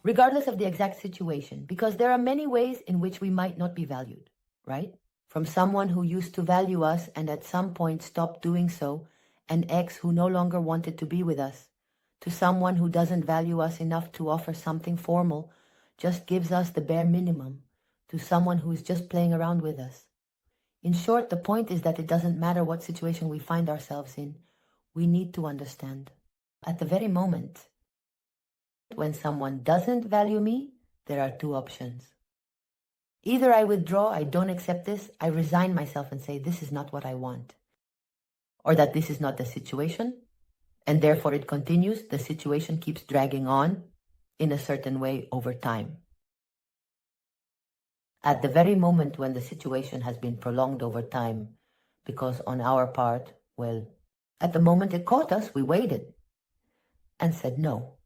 regardless of the exact situation, because there are many ways in which we might not be valued, right? From someone who used to value us and at some point stopped doing so, an ex who no longer wanted to be with us, to someone who doesn't value us enough to offer something formal, just gives us the bare minimum, to someone who is just playing around with us. In short, the point is that it doesn't matter what situation we find ourselves in, we need to understand. At the very moment when someone doesn't value me, there are two options. Either I withdraw, I don't accept this, I resign myself and say this is not what I want, or that this is not the situation, and therefore it continues, the situation keeps dragging on in a certain way over time. At the very moment when the situation has been prolonged over time, because on our part, well, at the moment it caught us, we waited and said, no,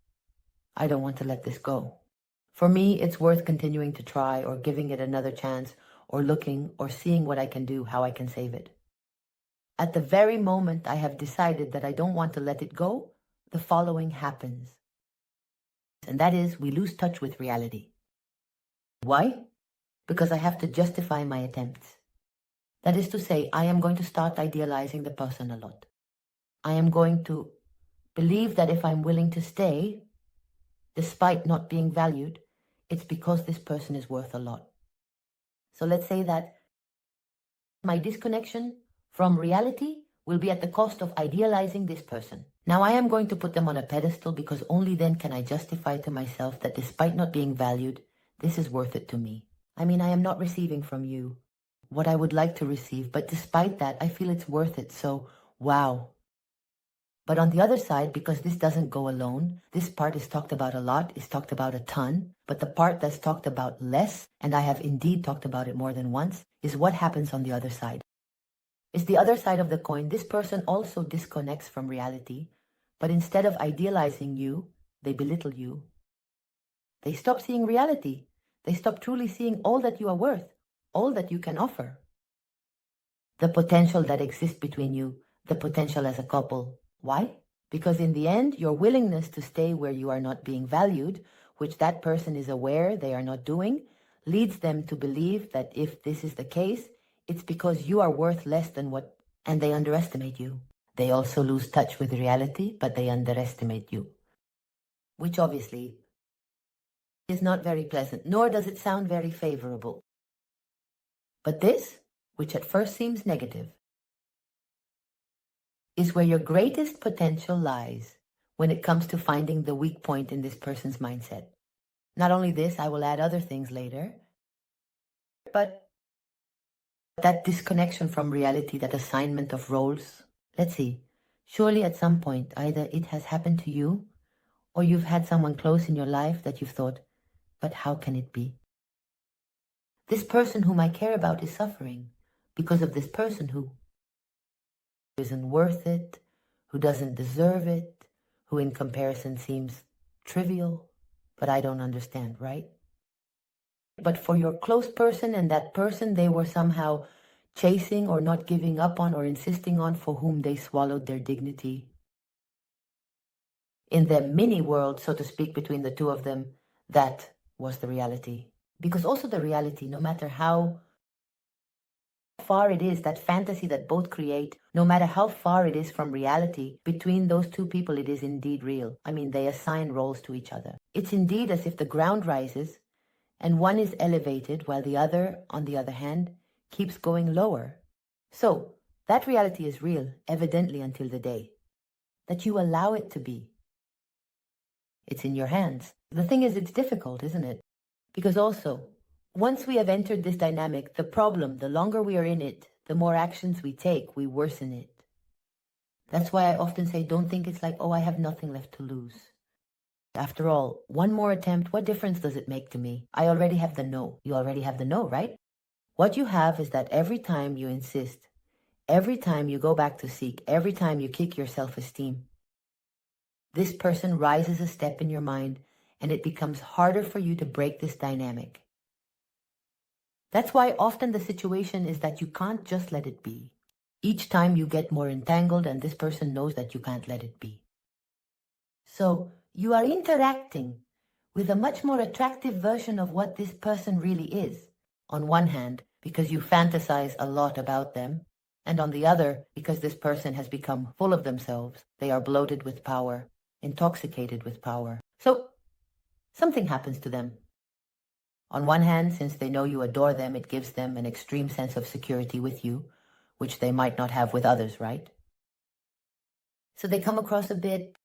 I don't want to let this go. For me, it's worth continuing to try or giving it another chance or looking or seeing what I can do, how I can save it. At the very moment I have decided that I don't want to let it go, the following happens. And that is, we lose touch with reality. Why? Because I have to justify my attempts. That is to say, I am going to start idealizing the person a lot. I am going to believe that if I'm willing to stay, despite not being valued, it's because this person is worth a lot. So let's say that my disconnection from reality will be at the cost of idealizing this person. Now I am going to put them on a pedestal because only then can I justify to myself that despite not being valued, this is worth it to me. I mean, I am not receiving from you what I would like to receive, but despite that, I feel it's worth it, so wow. But on the other side, because this doesn't go alone, this part is talked about a lot, is talked about a ton, but the part that's talked about less, and I have indeed talked about it more than once, is what happens on the other side. It's the other side of the coin. This person also disconnects from reality, but instead of idealizing you, they belittle you. They stop seeing reality. They stop truly seeing all that you are worth, all that you can offer. The potential that exists between you, the potential as a couple. Why? Because in the end, your willingness to stay where you are not being valued, which that person is aware they are not doing, leads them to believe that if this is the case, it's because you are worth less than what, and they underestimate you. They also lose touch with reality, but they underestimate you. Which obviously is not very pleasant, nor does it sound very favorable. But this, which at first seems negative, is where your greatest potential lies when it comes to finding the weak point in this person's mindset. Not only this, I will add other things later, but that disconnection from reality, that assignment of roles. Let's see, surely at some point, either it has happened to you or you've had someone close in your life that you've thought, but how can it be? This person whom I care about is suffering because of this person who isn't worth it, who doesn't deserve it, who in comparison seems trivial, but I don't understand, right? But for your close person and that person they were somehow chasing or not giving up on or insisting on, for whom they swallowed their dignity. In the mini world, so to speak, between the two of them, that was the reality. Because also the reality, no matter how far it is, that fantasy that both create, no matter how far it is from reality, between those two people it is indeed real. I mean, they assign roles to each other. It's indeed as if the ground rises and one is elevated while the other, on the other hand, keeps going lower. So, that reality is real, evidently until the day that you allow it to be. It's in your hands. The thing is, it's difficult, isn't it? Because also, once we have entered this dynamic, the problem, the longer we are in it, the more actions we take, we worsen it. That's why I often say, don't think it's like, oh, I have nothing left to lose. After all, one more attempt, what difference does it make to me? I already have the no. You already have the no, right? What you have is that every time you insist, every time you go back to seek, every time you kick your self-esteem, this person rises a step in your mind and it becomes harder for you to break this dynamic. That's why often the situation is that you can't just let it be. Each time you get more entangled and this person knows that you can't let it be. So you are interacting with a much more attractive version of what this person really is. On one hand, because you fantasize a lot about them, and on the other, because this person has become full of themselves. They are bloated with power, intoxicated with power. So something happens to them. On one hand, since they know you adore them, it gives them an extreme sense of security with you, which they might not have with others, right? So they come across a bit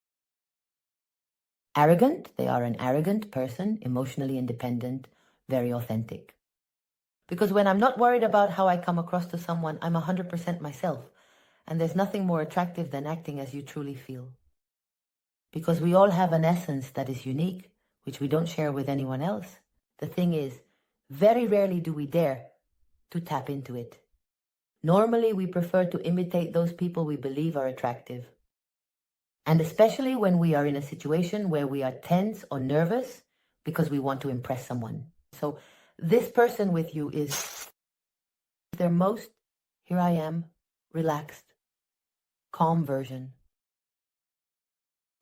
arrogant. They are an arrogant person, emotionally independent, very authentic. Because when I'm not worried about how I come across to someone, I'm 100% myself. And there's nothing more attractive than acting as you truly feel. Because we all have an essence that is unique, which we don't share with anyone else. The thing is, very rarely do we dare to tap into it. Normally, we prefer to imitate those people we believe are attractive. And especially when we are in a situation where we are tense or nervous because we want to impress someone. So this person with you is their most, here I am, relaxed, calm version.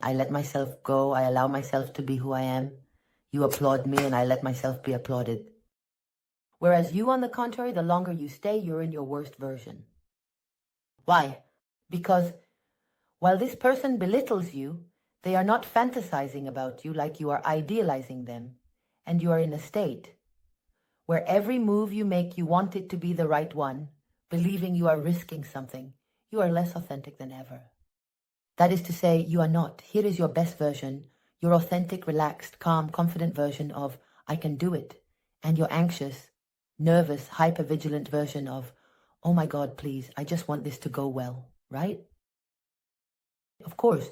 I let myself go. I allow myself to be who I am. You applaud me and I let myself be applauded. Whereas you, on the contrary, the longer you stay, you're in your worst version. Why? Because while this person belittles you, they are not fantasizing about you like you are idealizing them, and you are in a state where every move you make, you want it to be the right one, believing you are risking something. You are less authentic than ever. That is to say, you are not. Here is your best version, your authentic, relaxed, calm, confident version of, I can do it. And your anxious, nervous, hyper-vigilant version of, oh my God, please, I just want this to go well, right? Of course,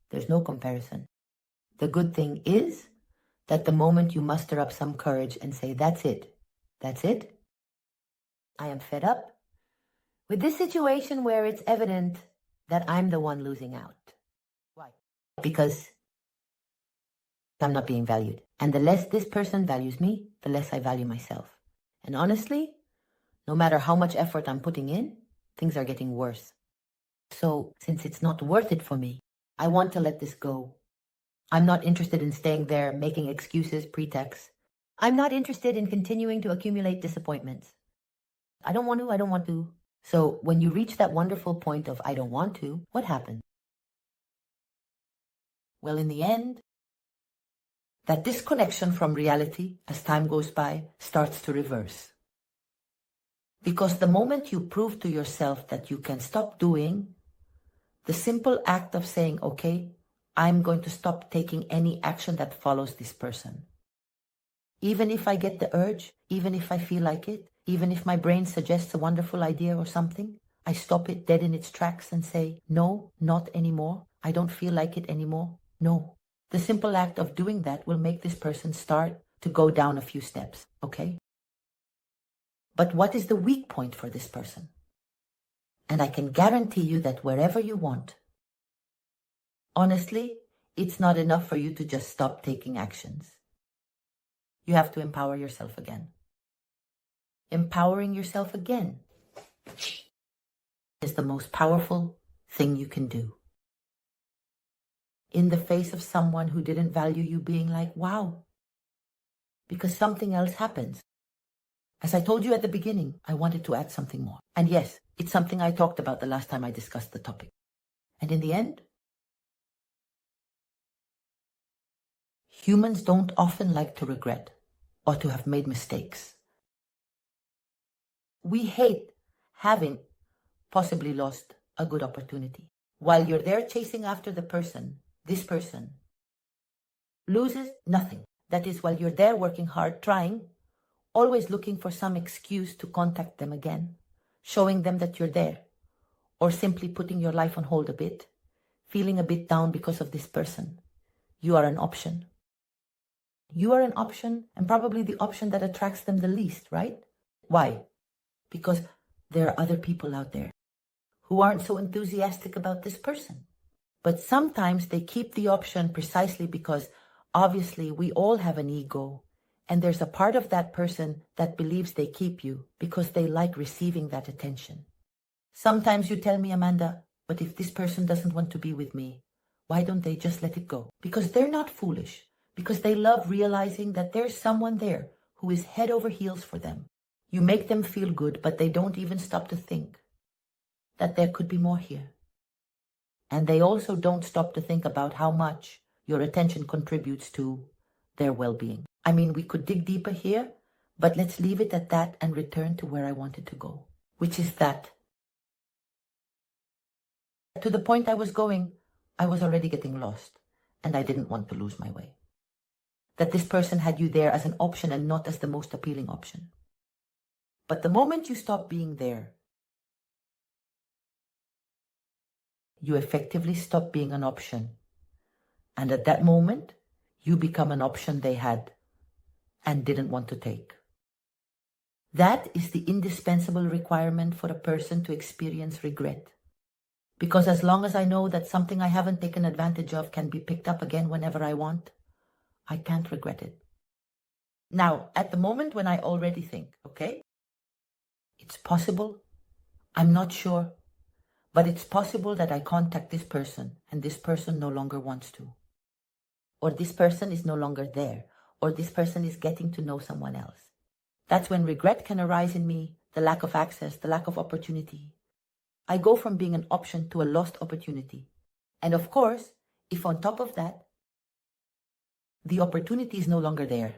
there's no comparison. The good thing is that the moment you muster up some courage and say, that's it, I am fed up with this situation where it's evident that I'm the one losing out. Why? Because I'm not being valued. And the less this person values me, the less I value myself. And honestly, no matter how much effort I'm putting in, things are getting worse. So since it's not worth it for me, I want to let this go. I'm not interested in staying there, making excuses, pretexts. I'm not interested in continuing to accumulate disappointments. I don't want to. So when you reach that wonderful point of I don't want to, what happens? Well, in the end, that disconnection from reality as time goes by starts to reverse. Because the moment you prove to yourself that you can stop doing, the simple act of saying, okay, I'm going to stop taking any action that follows this person. Even if I get the urge, even if I feel like it, even if my brain suggests a wonderful idea or something, I stop it dead in its tracks and say, no, not anymore. I don't feel like it anymore. No. The simple act of doing that will make this person start to go down a few steps, okay? But what is the weak point for this person? And I can guarantee you that wherever you want, honestly, it's not enough for you to just stop taking actions. You have to empower yourself again. Empowering yourself again is the most powerful thing you can do. In the face of someone who didn't value you, being like, wow, because something else happens. As I told you at the beginning, I wanted to add something more. And yes, it's something I talked about the last time I discussed the topic. And in the end, humans don't often like to regret or to have made mistakes. We hate having possibly lost a good opportunity. While you're there chasing after the person, this person loses nothing. That is, while you're there working hard, trying, always looking for some excuse to contact them again, showing them that you're there, or simply putting your life on hold a bit, feeling a bit down because of this person. You are an option. You are an option, and probably the option that attracts them the least, right? Why? Because there are other people out there who aren't so enthusiastic about this person. But sometimes they keep the option precisely because obviously we all have an ego, and there's a part of that person that believes they keep you because they like receiving that attention. Sometimes you tell me, Amanda, but if this person doesn't want to be with me, why don't they just let it go? Because they're not foolish. because they love realizing that there's someone there who is head over heels for them. You make them feel good, but they don't even stop to think that there could be more here. And they also don't stop to think about how much your attention contributes to their well-being. I mean, we could dig deeper here, but let's leave it at that and return to where I wanted to go, which is that to the point I was going, I was already getting lost, and I didn't want to lose my way. That this person had you there as an option and not as the most appealing option. But the moment you stop being there, you effectively stop being an option. And at that moment, you become an option they had and didn't want to take. That is the indispensable requirement for a person to experience regret. Because as long as I know that something I haven't taken advantage of can be picked up again whenever I want, I can't regret it. Now, at the moment when I already think, okay, it's possible, I'm not sure, but it's possible that I contact this person and this person no longer wants to. Or this person is no longer there, or this person is getting to know someone else. That's when regret can arise in me, the lack of access, the lack of opportunity. I go from being an option to a lost opportunity. And of course, if on top of that, the opportunity is no longer there,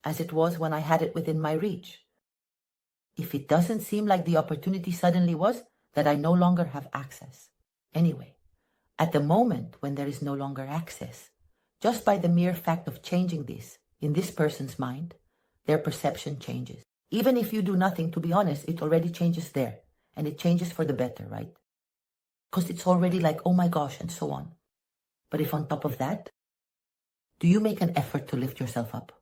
as it was when I had it within my reach. If it doesn't seem like the opportunity suddenly was that I no longer have access. Anyway, at the moment when there is no longer access, just by the mere fact of changing this in this person's mind, their perception changes. Even if you do nothing, to be honest, it already changes there. And it changes for the better, right? Because it's already like, oh my gosh, and so on. But if on top of that, do you make an effort to lift yourself up?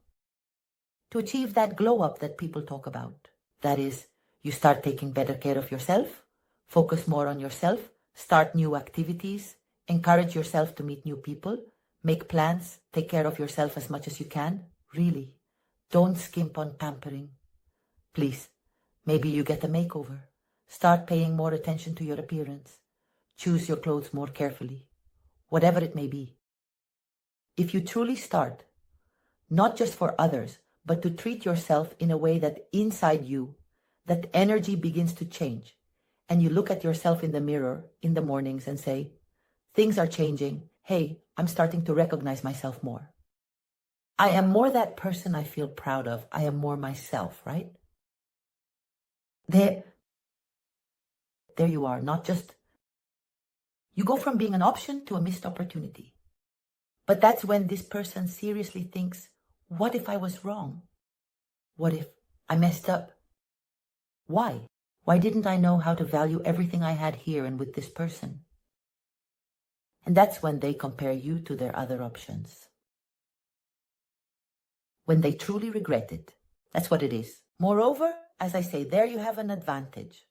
To achieve that glow up that people talk about. That is, you start taking better care of yourself, focus more on yourself, start new activities, encourage yourself to meet new people, make plans, take care of yourself as much as you can. Really, don't skimp on pampering. Please, maybe you get a makeover. Start paying more attention to your appearance. Choose your clothes more carefully. Whatever it may be. If you truly start, not just for others, but to treat yourself in a way that inside you, that energy begins to change, and you look at yourself in the mirror in the mornings and say, things are changing. Hey, I'm starting to recognize myself more. I am more that person I feel proud of. I am more myself, right? There you are, not just... You go from being an option to a missed opportunity. But that's when this person seriously thinks, what if I was wrong? What if I messed up? Why? Why didn't I know how to value everything I had here and with this person? And that's when they compare you to their other options. When they truly regret it. That's what it is. Moreover, as I say, there you have an advantage.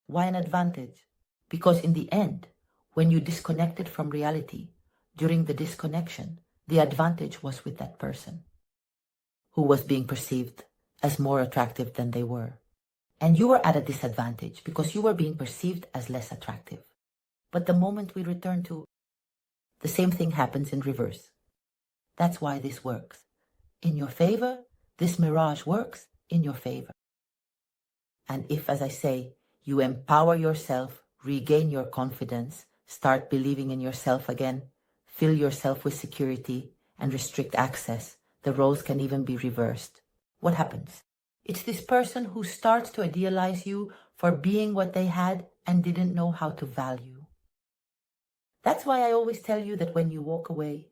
Why an advantage? Because in the end, when you disconnected from reality, during the disconnection, the advantage was with that person who was being perceived as more attractive than they were. And you were at a disadvantage because you were being perceived as less attractive. But the moment we return to, the same thing happens in reverse. That's why this works. In your favor, this mirage works in your favor. And if, as I say, you empower yourself, regain your confidence, start believing in yourself again, fill yourself with security, and restrict access, the roles can even be reversed. What happens? It's this person who starts to idealize you for being what they had and didn't know how to value. That's why I always tell you that when you walk away,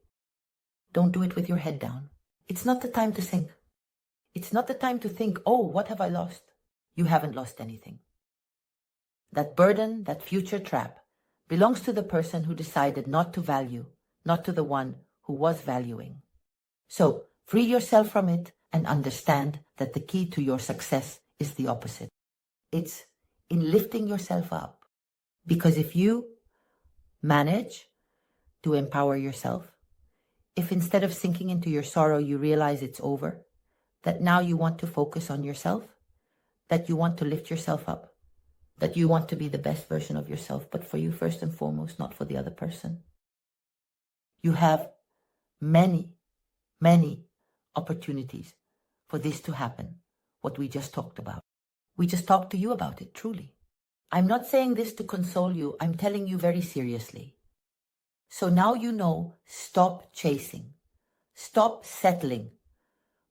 don't do it with your head down. It's not the time to sink. It's not the time to think, oh, what have I lost? You haven't lost anything. That burden, that future trap, belongs to the person who decided not to value, not to the one who was valuing. So, free yourself from it and understand that the key to your success is the opposite. It's in lifting yourself up. Because if you manage to empower yourself, if instead of sinking into your sorrow you realize it's over, that now you want to focus on yourself, that you want to lift yourself up, that you want to be the best version of yourself, but for you first and foremost, not for the other person. You have many, many opportunities for this to happen, what we just talked about. We just talked to you about it, truly. I'm not saying this to console you. I'm telling you very seriously. So now you know, stop chasing. Stop settling.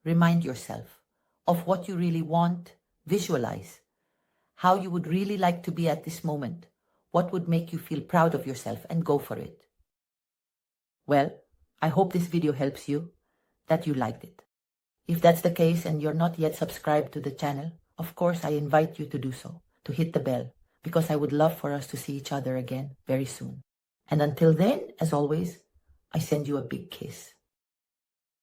Remind yourself of what you really want. Visualize how you would really like to be at this moment. What would make you feel proud of yourself, and go for it. Well, I hope this video helps you, that you liked it. If that's the case and you're not yet subscribed to the channel, of course I invite you to do so, to hit the bell, because I would love for us to see each other again very soon. And until then, as always, I send you a big kiss.